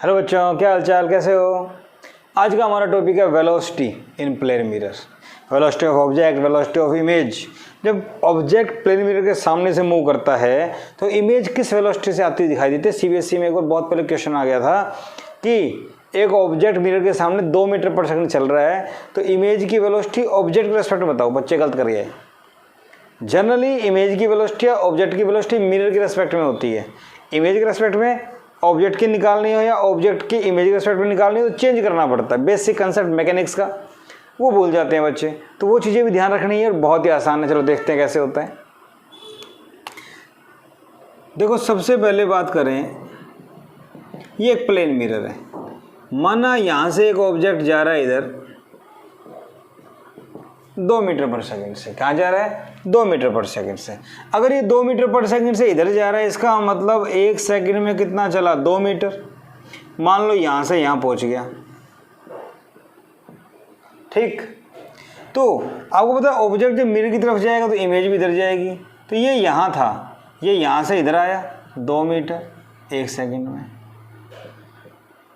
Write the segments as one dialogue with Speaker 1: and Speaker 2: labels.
Speaker 1: Hello बच्चों, क्या हालचाल, कैसे हो। आज का हमारा टॉपिक है velocity in plane mirror. Velocity of object, velocity of image. जब ऑब्जेक्ट प्लेन मिरर के सामने से मूव करता है तो इमेज किस वेलोसिटी से आती दिखाई देती है। सीबीएसई में एक बार बहुत पहले क्वेश्चन आ गया था कि एक ऑब्जेक्ट मिरर के सामने 2 मीटर पर सेकंड चल रहा है तो इमेज की वेलोसिटी ऑब्जेक्ट के रेस्पेक्ट में बताओ। बच्चे गलत कर गए। जनरली इमेज की वेलोसिटी या ऑब्जेक्ट की वेलोसिटी मिरर के रेस्पेक्ट में होती है। इमेज के रेस्पेक्ट में ऑब्जेक्ट की निकालनी हो या ऑब्जेक्ट की इमेज के रेस्पेक्ट में निकालनी हो तो चेंज करना पड़ता है। बेसिक कंसेप्ट मैकेनिक्स का वो भूल जाते हैं बच्चे, तो वो चीज़ें भी ध्यान रखनी है और बहुत ही आसान है। चलो देखते हैं कैसे होता है। देखो, सबसे पहले बात करें, ये एक प्लेन मिरर है। माना यहाँ से एक ऑब्जेक्ट जा रहा है इधर 2 मीटर पर सेकंड से। कहाँ जा रहा है? 2 मीटर पर सेकंड से। अगर ये 2 मीटर पर सेकंड से इधर जा रहा है, इसका मतलब 1 सेकंड में कितना चला? 2 मीटर। मान लो यहाँ से यहाँ पहुँच गया, ठीक। तो आपको पता है ऑब्जेक्ट जब मिरर की तरफ जाएगा तो इमेज भी इधर जाएगी। तो ये यहाँ था, ये यहाँ से इधर आया 2 मीटर 1 सेकंड में।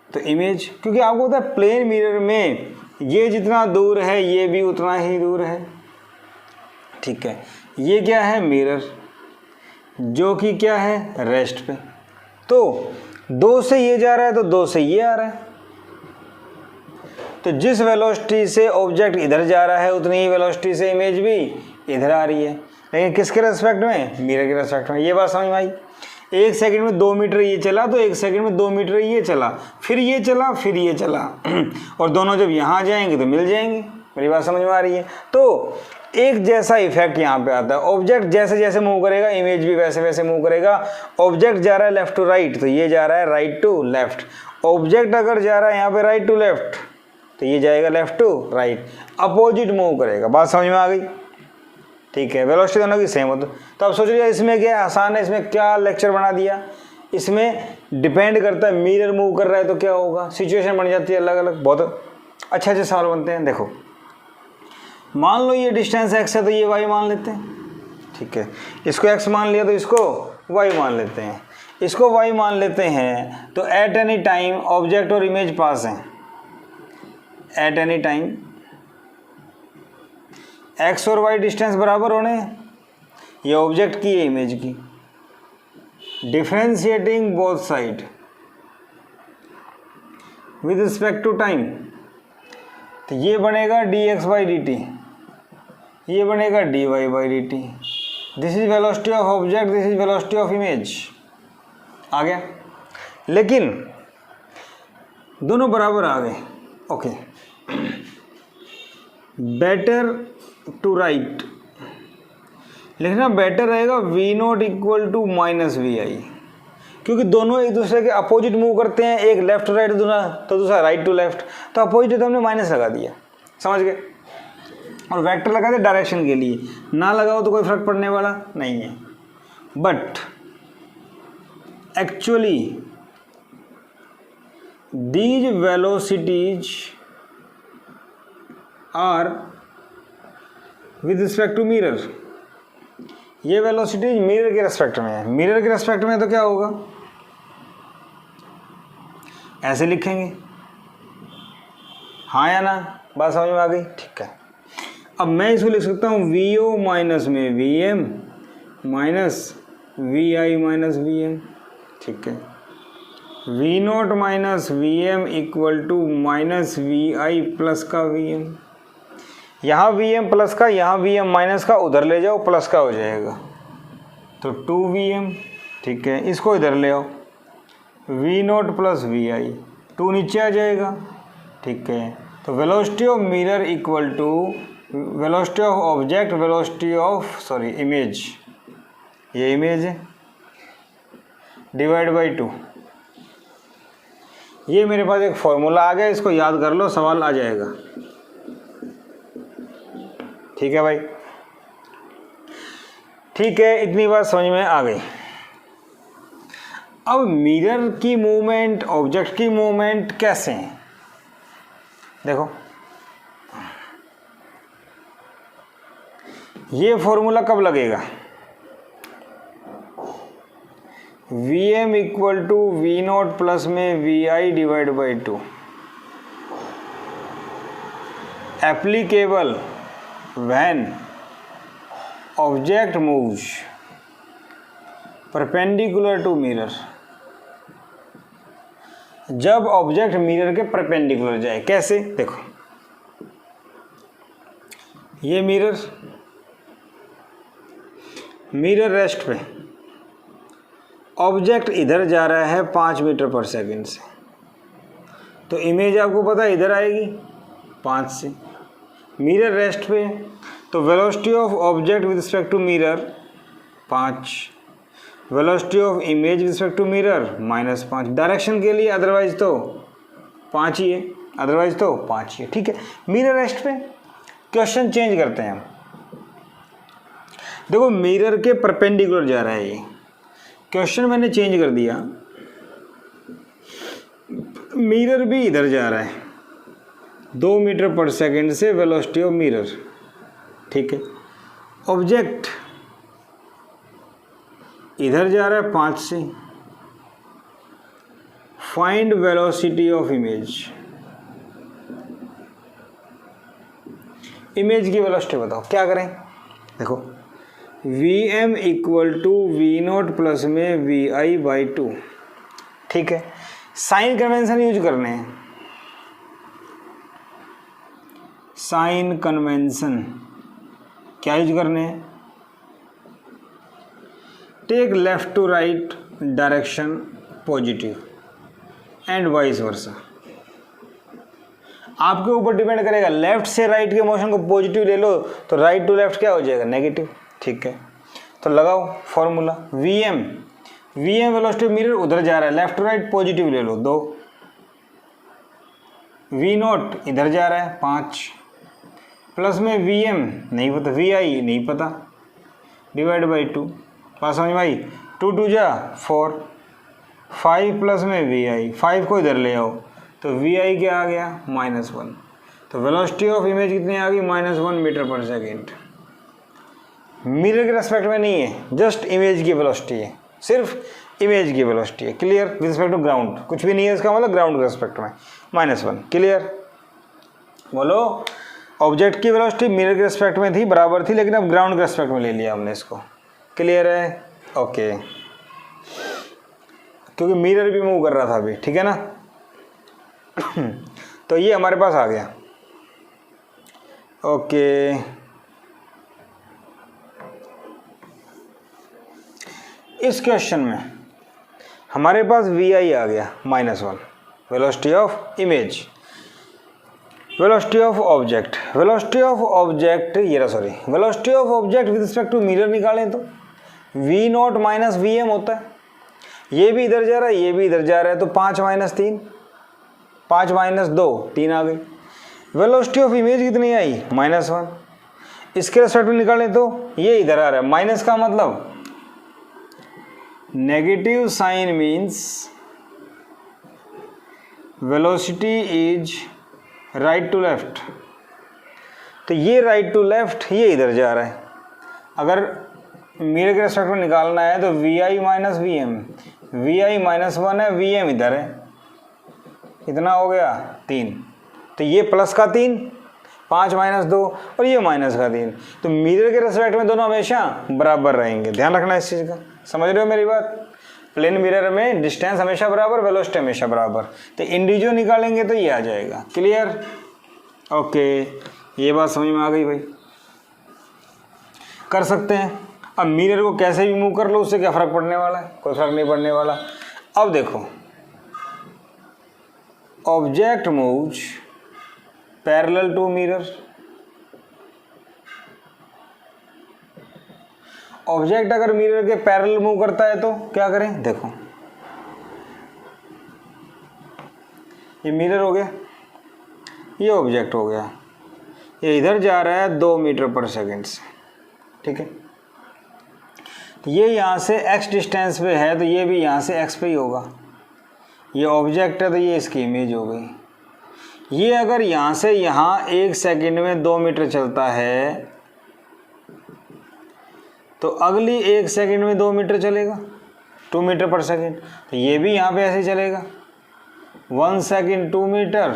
Speaker 1: तो इमेज, क्योंकि आपको पता है प्लेन मिरर में ये जितना दूर है ये भी उतना ही दूर है, ठीक है। ये क्या है? मिरर, जो कि क्या है? रेस्ट पे। तो 2 से ये जा रहा है तो 2 से ये आ रहा है। तो जिस वेलोसिटी से ऑब्जेक्ट इधर जा रहा है उतनी ही वेलोसिटी से इमेज भी इधर आ रही है, लेकिन किसके रेस्पेक्ट में? मिरर के रेस्पेक्ट में। ये बात समझ में आई? 1 सेकंड में 2 मीटर ये चला तो 1 सेकंड में 2 मीटर ये चला, फिर ये चला, फिर ये चला और दोनों जब यहाँ जाएंगे तो मिल जाएंगे। मेरी बात समझ में आ रही है? तो एक जैसा इफेक्ट यहाँ पे आता है। ऑब्जेक्ट जैसे जैसे मूव करेगा इमेज भी वैसे वैसे मूव करेगा। ऑब्जेक्ट जा रहा है लेफ्ट टू राइट तो ये जा रहा है राइट टू लेफ्ट। ऑब्जेक्ट अगर जा रहा है यहाँ पे राइट टू लेफ्ट तो ये जाएगा left to right. Opposite move करेगा। बात समझ में आ गई? ठीक है। वेलोसिटी दोनों की सेम होती। तो अब सोच लिया इसमें क्या आसान है, इसमें क्या लेक्चर बना दिया। इसमें डिपेंड करता है मिरर मूव कर रहा है तो क्या होगा, सिचुएशन बन जाती है अलग अलग। बहुत अच्छे अच्छे सवाल बनते हैं। देखो, मान लो ये डिस्टेंस x है तो ये y मान लेते हैं, ठीक है। इसको x मान लिया तो इसको y मान लेते हैं। इसको y मान लेते हैं तो एट एनी टाइम ऑब्जेक्ट और इमेज पास हैं। एट एनी टाइम x और y डिस्टेंस बराबर होने हैं। ये ऑब्जेक्ट की है इमेज की। Differentiating both side with respect to time तो ये बनेगा dx बाई dt, ये बनेगा dy by dt। This is velocity of object, this is velocity of image. आ गया? लेकिन दोनों बराबर आ गए। ओके, बेटर टू राइट लिखना बेटर रहेगा v0 equal to minus V I, क्योंकि दोनों एक दूसरे के अपोजिट मूव करते हैं। एक लेफ्ट टू राइट तो दूसरा राइट टू लेफ्ट। तो अपोजिट तो हमने माइनस लगा दिया, समझ गए। और वेक्टर लगा दिया डायरेक्शन के लिए। ना लगाओ तो कोई फर्क पड़ने वाला नहीं है। But actually these velocities are with respect to mirror. ये वेलोसिटीज मिरर के रेस्पेक्ट में है। मिरर के रेस्पेक्ट में तो क्या होगा? ऐसे लिखेंगे, हाँ या ना? बात समझ में आ गई? ठीक है। अब मैं इसको लिख सकता हूँ VO माइनस में VM minus VI minus VM, ठीक है। V0 minus VM equal to minus VI plus का VM। यहाँ VM प्लस का, यहाँ VM माइनस का, उधर ले जाओ प्लस का हो जाएगा तो 2VM, ठीक है। इसको इधर ले आओ V0 प्लस VI, 2 नीचे आ जाएगा, ठीक है। तो velocity of mirror equal to velocity of object, velocity of image, ये इमेज है, डिवाइड बाई 2। ये मेरे पास एक फॉर्मूला आ गया, इसको याद कर लो, सवाल आ जाएगा। ठीक है भाई? ठीक है, इतनी बात समझ में आ गई। अब मिरर की मूवमेंट, ऑब्जेक्ट की मूवमेंट कैसे है? देखो, ये फॉर्मूला कब लगेगा? V M equal to V not plus में V I divide by 2 applicable when object moves perpendicular to mirror, जब ऑब्जेक्ट मिरर के परपेंडिकुलर जाए। कैसे? देखो, ये मिरर रेस्ट पे, ऑब्जेक्ट इधर जा रहा है 5 मीटर पर सेकंड से, तो इमेज आपको पता है इधर आएगी 5 से। मिरर रेस्ट पे, तो velocity of object with respect to mirror 5, velocity of image with respect to mirror -5। Direction के लिए अदरवाइज तो 5 ही है, अदरवाइज तो 5 ही है। ठीक है, मिरर रेस्ट पे क्वेश्चन चेंज करते हैं हम। देखो, मिरर के परपेंडिकुलर जा रहा है, ये क्वेश्चन मैंने चेंज कर दिया। मिरर भी इधर जा रहा है 2 मीटर पर सेकंड से, वेलोसिटी ऑफ मिरर। ठीक है, ऑब्जेक्ट इधर जा रहा है 5 से, find velocity of image. Image की वेलोसिटी बताओ, क्या करें? देखो, V M equal to V not plus में वी आई बाई 2। ठीक है, साइन कन्वेंशन यूज करने हैं। साइन कन्वेंशन क्या यूज करने हैं? Take left to right direction positive and vice versa. आपके ऊपर डिपेंड करेगा, लेफ्ट से राइट के मोशन को पॉजिटिव ले लो तो राइट टू लेफ्ट क्या हो जाएगा? नेगेटिव। ठीक है, तो लगाओ formula, V M velocity mirror उधर जा रहा है, लेफ्ट टू राइट पॉजिटिव ले लो 2, वी नॉट इधर जा रहा है 5, प्लस में वी एम नहीं पता, वी आई नहीं पता, डिवाइड बाई 2। पास समझ में आई? 2 2 जा 4, 5 प्लस में वी आई, 5 को इधर ले आओ तो वी आई क्या आ गया? -1। तो वेलोसिटी ऑफ इमेज कितनी आ गई? -1 मीटर पर सेकेंड। मिरर के रेस्पेक्ट में नहीं है, जस्ट इमेज की वेलोसिटी है, सिर्फ इमेज की वेलोसिटी है। Clear? With respect to ground कुछ भी नहीं है, इसका मतलब ग्राउंड के रेस्पेक्ट में -1। क्लियर? बोलो, ऑब्जेक्ट की वेलोसिटी मिरर के रेस्पेक्ट में थी, बराबर थी, लेकिन अब ग्राउंड के रेस्पेक्ट में ले लिया हमने इसको। क्लियर है? ओके, क्योंकि मिरर भी मूव कर रहा था अभी। ठीक है ना? तो ये हमारे पास आ गया। ओके, इस क्वेश्चन में हमारे पास वी आई आ गया -1, velocity of image, velocity of object, velocity of object velocity of object with respect to mirror निकालें तो V nought minus V M होता है। ये भी इधर जा रहा है, ये भी इधर जा रहा है, तो 5 - 3, 5 - 2 3 आ गई। वेलोसिटी ऑफ इमेज कितनी आई? -1। इसके रेस्पेक्ट में निकालें तो ये इधर आ रहा है, माइनस का मतलब negative sign means velocity is right to left. तो ये राइट टू लेफ्ट, ये इधर जा रहा है। अगर मिरर के रेस्पेक्ट में निकालना है तो V I minus V M, V I -1 है, वी एम इधर है, कितना हो गया? 3। तो ये प्लस का 3, 5 - 2 और ये माइनस का 3। तो मिरर के रेस्पेक्ट में दोनों हमेशा बराबर रहेंगे, ध्यान रखना इस चीज़ का। समझ रहे हो मेरी बात? प्लेन मिरर में डिस्टेंस हमेशा बराबर, वेलोसिटी हमेशा बराबर। तो इंडिविजुअल निकालेंगे तो ये आ जाएगा। क्लियर? ओके, ये बात समझ में आ गई भाई? कर सकते हैं। अब मिरर को कैसे भी मूव कर लो, उससे क्या फ़र्क पड़ने वाला है? कोई फ़र्क नहीं पड़ने वाला। अब देखो, object moves parallel to mirror. Object अगर मिरर के पैरेलल मूव करता है तो क्या करें? देखो, ये मिरर हो गया, ये ऑब्जेक्ट हो गया, ये इधर जा रहा है 2 मीटर पर सेकेंड से। ठीक है, ये यहाँ से x डिस्टेंस पे है, तो ये भी यहाँ से x पे ही होगा। ये ऑब्जेक्ट है तो ये इसकी इमेज हो गई। ये अगर यहाँ से यहाँ 1 सेकंड में 2 मीटर चलता है तो अगली 1 सेकंड में 2 मीटर चलेगा, 2 मीटर पर सेकेंड, तो ये भी यहाँ पे ऐसे चलेगा 1 सेकेंड 2 मीटर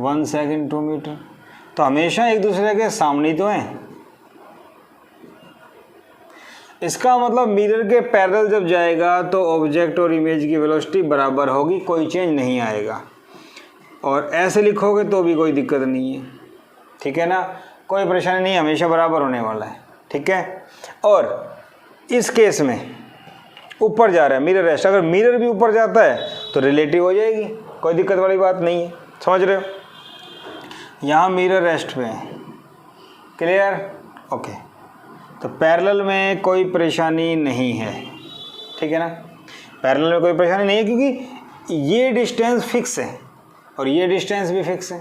Speaker 1: 1 सेकेंड 2 मीटर, तो हमेशा एक दूसरे के सामने तो हैं। इसका मतलब मिरर के पैरेलल जब जाएगा तो ऑब्जेक्ट और इमेज की वेलोसिटी बराबर होगी, कोई चेंज नहीं आएगा। और ऐसे लिखोगे तो भी कोई दिक्कत नहीं है, ठीक है ना, कोई परेशानी नहीं, हमेशा बराबर होने वाला है, ठीक है। और इस केस में ऊपर जा रहा है मिरर रेस्ट, अगर मिरर भी ऊपर जाता है तो रिलेटिव हो जाएगी, कोई दिक्कत वाली बात नहीं है, समझ रहे हो। यहाँ मिरर रेस्ट पे है, क्लियर, ओके। तो पैरेलल में कोई परेशानी नहीं है, ठीक है ना, पैरेलल में कोई परेशानी नहीं है क्योंकि ये डिस्टेंस फिक्स है और ये डिस्टेंस भी फिक्स है।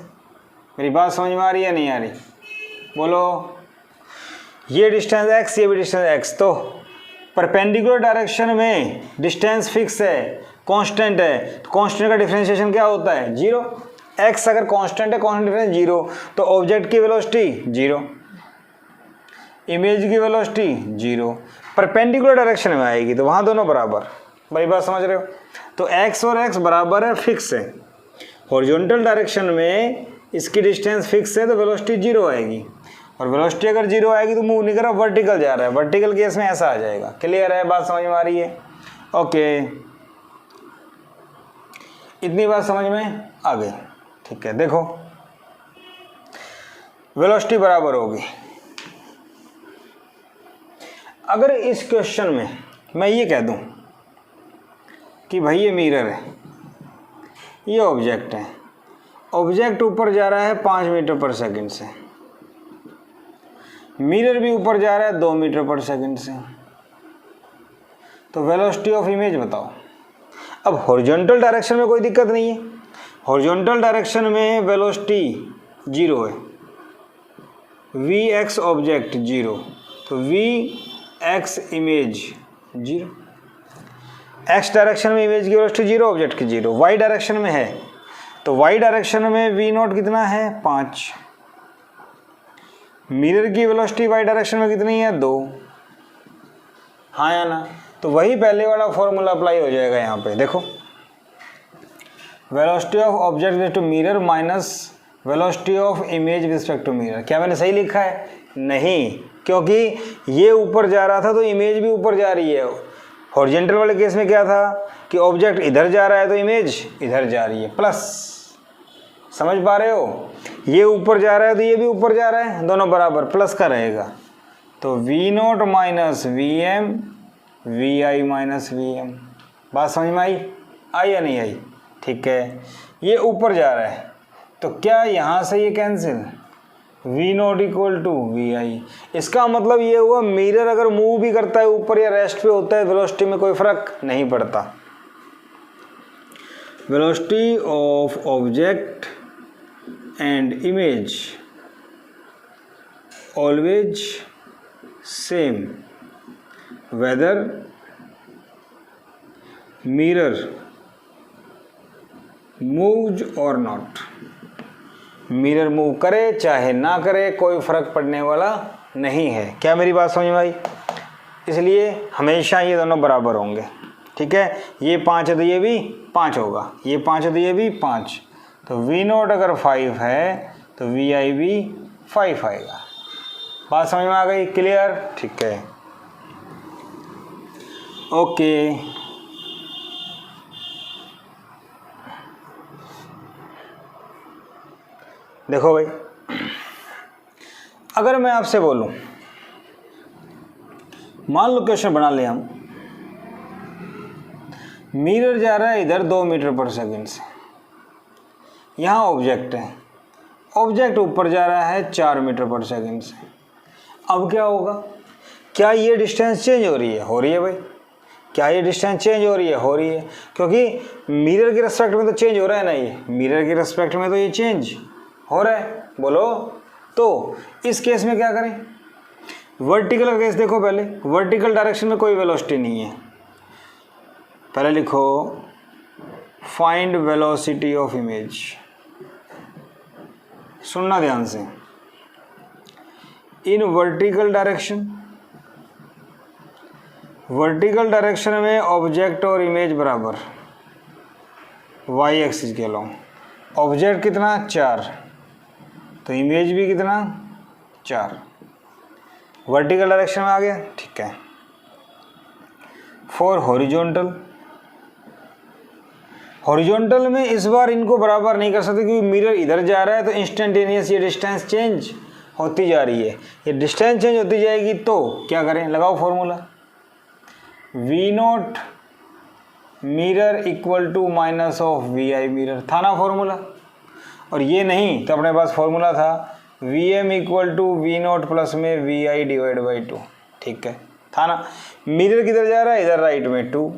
Speaker 1: मेरी बात समझ में आ रही है नहीं आ रही, बोलो। ये डिस्टेंस x, ये भी डिस्टेंस x, तो परपेंडिकुलर डायरेक्शन में डिस्टेंस फिक्स है, कांस्टेंट है, तो कांस्टेंट का डिफरेंशिएशन क्या होता है 0। x अगर कांस्टेंट है, कांस्टेंट डिफरेंस 0, तो ऑब्जेक्ट की वेलोसिटी 0, इमेज की वेलोसिटी 0, परपेंडिकुलर डायरेक्शन में आएगी तो वहाँ दोनों बराबर। भाई बात समझ रहे हो। तो x और x बराबर है, फिक्स है। हॉरिजॉन्टल डायरेक्शन में इसकी डिस्टेंस फिक्स है तो वेलोसिटी 0 आएगी, और वेलोसिटी अगर 0 आएगी तो मूव नहीं कर रहा, वर्टिकल जा रहा है, वर्टिकल केस में ऐसा आ जाएगा। क्लियर है, बात समझ में आ रही है, ओके। इतनी बात समझ में आ गई, ठीक है। देखो वेलोसिटी बराबर होगी। अगर इस क्वेश्चन में मैं ये कह दूं कि भाई ये मिरर है, ये ऑब्जेक्ट है, ऑब्जेक्ट ऊपर जा रहा है 5 मीटर पर सेकंड से, मिरर भी ऊपर जा रहा है 2 मीटर पर सेकंड से, तो वेलोसिटी ऑफ इमेज बताओ। अब हॉरिजॉन्टल डायरेक्शन में कोई दिक्कत नहीं है, हॉरिजॉन्टल डायरेक्शन में वेलोसिटी 0 है, वी एक्स ऑब्जेक्ट 0, तो V X image 0, X direction में इमेज की वेलोसिटी 0, ऑब्जेक्ट की 0, वाई डायरेक्शन में है तो वाई डायरेक्शन में वी नॉट कितना है 5, मिरर की वेलोसिटी वाई डायरेक्शन में कितनी है 2, हाँ या ना। तो वही पहले वाला फॉर्मूला अप्लाई हो जाएगा यहाँ पे। देखो velocity of object with to mirror minus velocity of image with respect to mirror. क्या मैंने सही लिखा है? नहीं, क्योंकि ये ऊपर जा रहा था तो इमेज भी ऊपर जा रही है। हॉरिजॉन्टल वाले केस में क्या था कि ऑब्जेक्ट इधर जा रहा है तो इमेज इधर जा रही है, प्लस, समझ पा रहे हो, ये ऊपर जा रहा है तो ये भी ऊपर जा रहा है, दोनों बराबर, प्लस का रहेगा। तो V nought minus V M, V I minus V M. बात समझ में आई या नहीं आई? ठीक है, ये ऊपर जा रहा है तो क्या यहाँ से ये cancel, V not equal to V I. इसका मतलब ये हुआ मिरर अगर मूव भी करता है ऊपर या रेस्ट पे होता है, वेलोसिटी में कोई फर्क नहीं पड़ता। Velocity of object and image always same whether mirror moves और नॉट। मिरर मूव करे चाहे ना करे कोई फर्क पड़ने वाला नहीं है। क्या मेरी बात समझ में आई? इसलिए हमेशा ये दोनों बराबर होंगे। ठीक है, ये 5 है तो ये भी 5 होगा, ये 5 है तो ये भी 5। तो वी नोट अगर 5 है तो वी आई भी 5 आएगा। बात समझ में आ गई? क्लियर? ठीक है, ओके। देखो भाई, अगर मैं आपसे बोलूं, मान लो क्वेश्चन बना ले हम, मिरर जा रहा है इधर 2 मीटर पर सेकंड से, यहाँ ऑब्जेक्ट है, ऑब्जेक्ट ऊपर जा रहा है 4 मीटर पर सेकंड से। अब क्या होगा? क्या ये डिस्टेंस चेंज हो रही है? हो रही है भाई। क्या ये डिस्टेंस चेंज हो रही है? हो रही है, क्योंकि मिरर के रेस्पेक्ट में तो चेंज हो रहा है ना, ये मिरर के रेस्पेक्ट में तो ये चेंज हो रहा है, बोलो। तो इस केस में क्या करें? वर्टिकल केस देखो, पहले वर्टिकल डायरेक्शन में कोई वेलोसिटी नहीं है। पहले लिखो फाइंड वेलोसिटी ऑफ इमेज। सुनना ध्यान से, in vertical direction vertical direction में ऑब्जेक्ट और इमेज बराबर, वाई एक्सिस के अलोंग। ऑब्जेक्ट कितना 4, तो इमेज भी कितना 4, वर्टिकल डायरेक्शन में आ गया, ठीक है। फॉर हॉरिजॉन्टल, हॉरिजॉन्टल में इस बार इनको बराबर नहीं कर सकते क्योंकि मिरर इधर जा रहा है, तो इंस्टेंटेनियस ये डिस्टेंस चेंज होती जा रही है। ये डिस्टेंस चेंज होती जाएगी तो क्या करें, लगाओ formula, V nought mirror equal to minus of V I mirror, था ना फॉर्मूला। और ये नहीं तो अपने पास फॉर्मूला था V M equal to V not plus में वी आई डिवाइड बाई 2, ठीक है, था ना। मिरर किधर जा रहा है, इधर राइट में 2,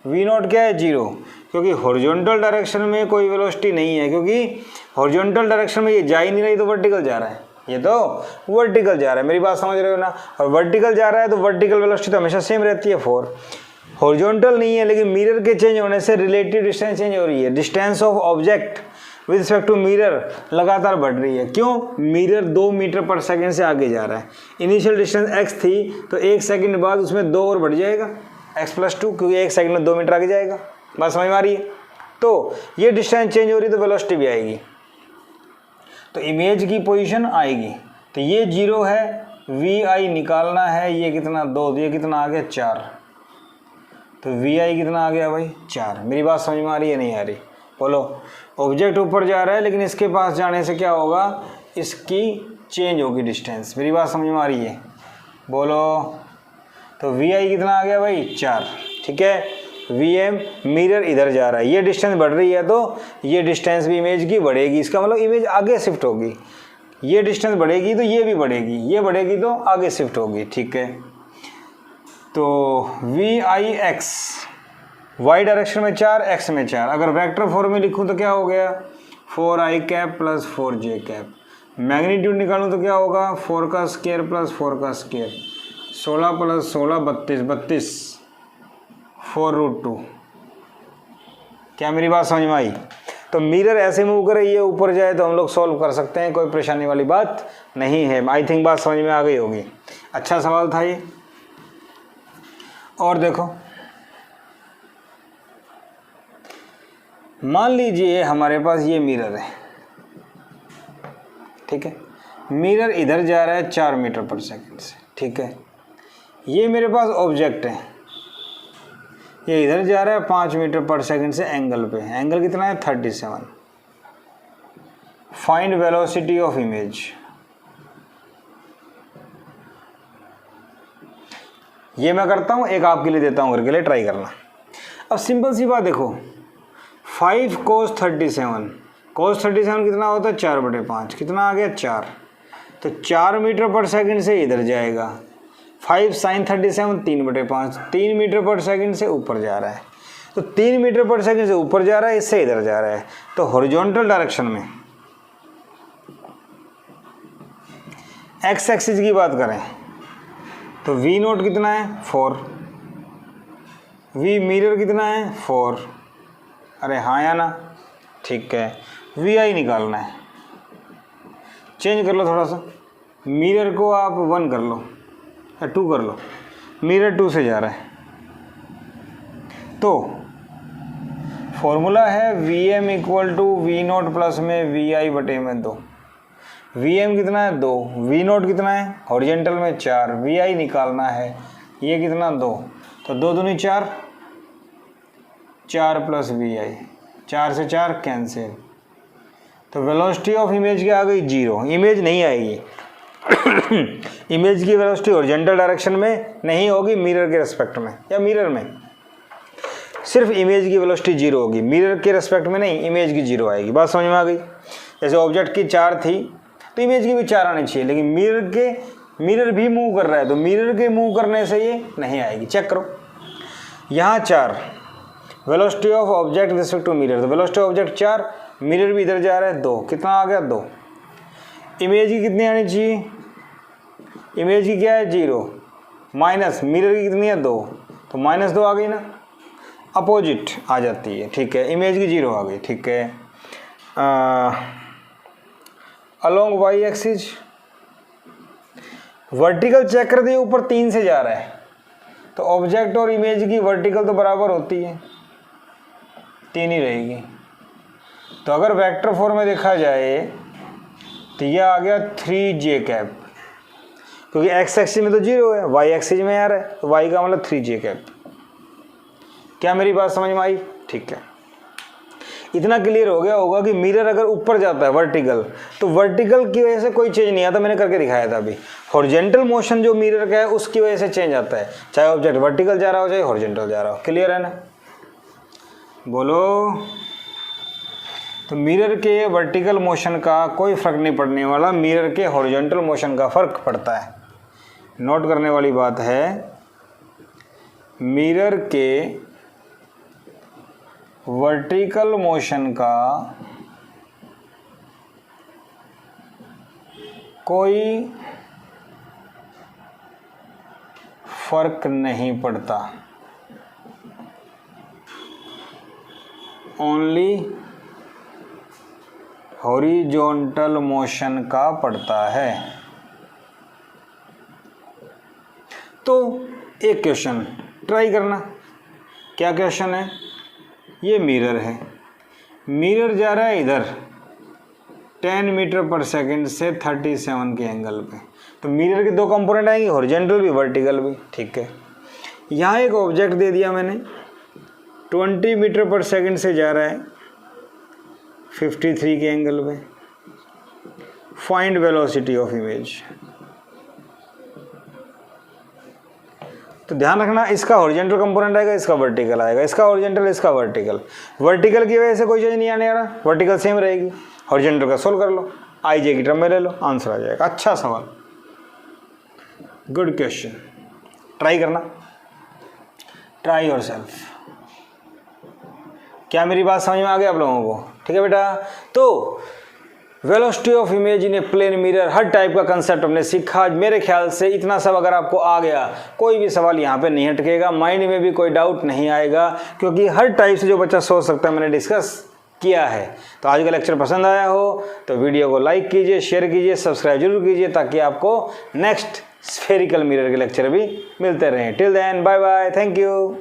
Speaker 1: वी नॉट क्या है 0, क्योंकि हॉरिजॉन्टल डायरेक्शन में कोई वेलोसिटी नहीं है, क्योंकि हॉरिजॉन्टल डायरेक्शन में ये जा ही नहीं रही, तो वर्टिकल जा रहा है, ये तो वर्टिकल जा रहा है, मेरी बात समझ रहे हो ना। और वर्टिकल जा रहा है तो वर्टिकल वेलोसिटी तो हमेशा सेम रहती है 4, हॉरिजॉन्टल नहीं है, लेकिन मिरर के चेंज होने से रिलेटिव डिस्टेंस चेंज हो रही है। Distance of object with respect to mirror लगातार बढ़ रही है, क्यों, मिरर 2 मीटर पर सेकंड से आगे जा रहा है। इनिशियल डिस्टेंस x थी, तो 1 सेकंड बाद उसमें 2 और बढ़ जाएगा, x+2, क्योंकि 1 सेकंड में 2 मीटर आगे जाएगा। बात समझ में आ रही है। तो ये डिस्टेंस चेंज हो रही है तो वेलोसिटी भी आएगी, तो इमेज की पोजीशन आएगी। तो ये 0 है, वी आई निकालना है, ये कितना 2, ये कितना आ गया 4, तो वी आई कितना आ गया भाई 4। मेरी बात समझ में आ रही है नहीं आ रही, बोलो। ऑब्जेक्ट ऊपर जा रहा है, लेकिन इसके पास जाने से क्या होगा, इसकी चेंज होगी डिस्टेंस। मेरी बात समझ में आ रही है, बोलो। तो वी आई कितना आ गया भाई 4, ठीक है। वी एम, मिरर इधर जा रहा है, ये डिस्टेंस बढ़ रही है तो ये डिस्टेंस भी इमेज की बढ़ेगी, इसका मतलब इमेज आगे शिफ्ट होगी। ये डिस्टेंस बढ़ेगी तो ये भी बढ़ेगी, ये बढ़ेगी तो आगे शिफ्ट होगी, ठीक है। तो V I X, Y direction में 4, एक्स में 4, अगर वेक्टर फॉर्म में लिखूं तो क्या हो गया 4i cap plus 4j cap. Magnitude निकालूं तो क्या होगा 4 का स्क्वायर प्लस 4 का स्क्वायर, 16 प्लस 16 32, 4√2। क्या मेरी बात समझ में आई। तो मिरर ऐसे मूव करे, ये ऊपर जाए तो हम लोग सॉल्व कर सकते हैं, कोई परेशानी वाली बात नहीं है। आई थिंक बात समझ में आ गई होगी। अच्छा सवाल था ये। और देखो, मान लीजिए हमारे पास ये मिरर है, ठीक है। मिरर इधर जा रहा है 4 मीटर पर सेकंड से, ठीक है। ये मेरे पास ऑब्जेक्ट है, ये इधर जा रहा है 5 मीटर पर सेकंड से एंगल पे। एंगल कितना है 37। Find velocity of image. ये मैं करता हूँ, एक आपके लिए देता हूँ, करके लिए ट्राई करना। अब सिंपल सी बात देखो, 5 cos 37, cos 37 कितना होता है 4/5, कितना आ गया 4, तो 4 मीटर पर सेकंड से इधर जाएगा। 5 sin 37 3/5, 3 मीटर पर सेकंड से ऊपर जा रहा है, तो 3 मीटर पर सेकंड से ऊपर जा रहा है, इससे इधर जा रहा है। तो हॉरिजॉन्टल डायरेक्शन में एक्स एक्सिस की बात करें तो वी नोट कितना है 4, वी मिरर कितना है 4, अरे हाँ या ना, ठीक है। वी आई निकालना है, चेंज कर लो थोड़ा सा, मिरर को आप 1 कर लो या 2 कर लो, मिरर 2 से जा रहा है, तो फॉर्मूला है V M equal to V nought plus में वी आई बटे में 2। वी एम कितना है 2, वी नोट कितना है हॉरिजॉन्टल में 4, वी आई निकालना है, ये कितना 2, तो 2 दूनी 4, 4 प्लस वी आई, 4 से 4 कैंसिल, तो वेलोसिटी ऑफ इमेज क्या आ गई 0, इमेज नहीं आएगी। इमेज की वेलोसिटी हॉरिजॉन्टल डायरेक्शन में नहीं होगी, मिरर के रेस्पेक्ट में या मिरर में सिर्फ इमेज की वेलोसिटी 0 होगी, मिरर के रेस्पेक्ट में नहीं, इमेज की 0 आएगी। बात समझ में आ गई। जैसे ऑब्जेक्ट की 4 थी तो इमेज की भी 4 आनी चाहिए, लेकिन मिरर भी मूव कर रहा है तो मिरर के मूव करने से ये नहीं आएगी। चेक करो, यहाँ 4 velocity of object respect to mirror, तो वेलोसिटी ऑफ ऑब्जेक्ट 4, मिरर भी इधर जा रहा है 2, कितना आ गया 2। इमेज की कितनी आनी चाहिए, इमेज की क्या है 0, माइनस मिरर की कितनी है 2, तो -2 आ गई ना, अपोजिट आ जाती है, ठीक है। इमेज की 0 आ गई, ठीक है। Along Y axis vertical check कर दिए, ऊपर 3 से जा रहा है, तो ऑब्जेक्ट और इमेज की वर्टिकल तो बराबर होती है, 3 ही रहेगी। तो अगर वेक्टर फॉर्म में देखा जाए तो यह आ गया 3j कैप, क्योंकि x एक्सिस में तो 0 है, y एक्सिस में आ रहा है, तो y का मतलब 3j कैप। क्या मेरी बात समझ में आई? ठीक है, इतना क्लियर हो गया होगा कि मिरर अगर ऊपर जाता है वर्टिकल, तो वर्टिकल की वजह से कोई चेंज नहीं आता, मैंने करके दिखाया था अभी। हॉरिजॉन्टल मोशन जो मिरर का है उसकी वजह से चेंज आता है, चाहे ऑब्जेक्ट वर्टिकल जा रहा हो चाहे हॉरिजॉन्टल जा रहा हो। क्लियर है ना? बोलो। तो मिरर के वर्टिकल मोशन का कोई फर्क नहीं पड़ने वाला, मिरर के हॉरिजॉन्टल मोशन का फर्क पड़ता है। नोट करने वाली बात है, मिरर के वर्टिकल मोशन का कोई फर्क नहीं पड़ता, ओनली हॉरिजॉन्टल मोशन का पड़ता है। तो एक क्वेश्चन ट्राई करना। क्या क्वेश्चन है? ये मिरर है, मिरर जा रहा है इधर 10 मीटर पर सेकंड से 37 के एंगल पे। तो मिरर के 2 कंपोनेंट आएंगे, हॉरिजॉन्टल भी वर्टिकल भी। ठीक है, यहाँ एक ऑब्जेक्ट दे दिया मैंने, 20 मीटर पर सेकंड से जा रहा है 53 के एंगल पे। Find velocity of image. तो ध्यान रखना, इसका हॉरिजॉन्टल कंपोनेंट आएगा, इसका वर्टिकल आएगा, इसका हॉरिजॉन्टल इसका वर्टिकल। वर्टिकल की वजह से कोई चेंज नहीं आने वाला, वर्टिकल सेम रहेगी। हॉरिजॉन्टल का सोल्व कर लो, आई जे की टर्म में ले लो, आंसर आ जाएगा। अच्छा सवाल, गुड क्वेश्चन, ट्राई करना, ट्राई योरसेल्फ। क्या मेरी बात समझ में आ गई आप लोगों को? ठीक है बेटा। तो velocity of image in a plane mirror, हर टाइप का कंसेप्ट हमने सीखा। मेरे ख्याल से इतना सब अगर आपको आ गया, कोई भी सवाल यहाँ पे नहीं हटकेगा, माइंड में भी कोई डाउट नहीं आएगा, क्योंकि हर टाइप से जो बच्चा सोच सकता है मैंने डिस्कस किया है। तो आज का लेक्चर पसंद आया हो तो वीडियो को लाइक कीजिए, शेयर कीजिए, सब्सक्राइब जरूर कीजिए, ताकि आपको नेक्स्ट स्फेरिकल मिरर के लेक्चर भी मिलते रहें। Till then bye bye, thank you.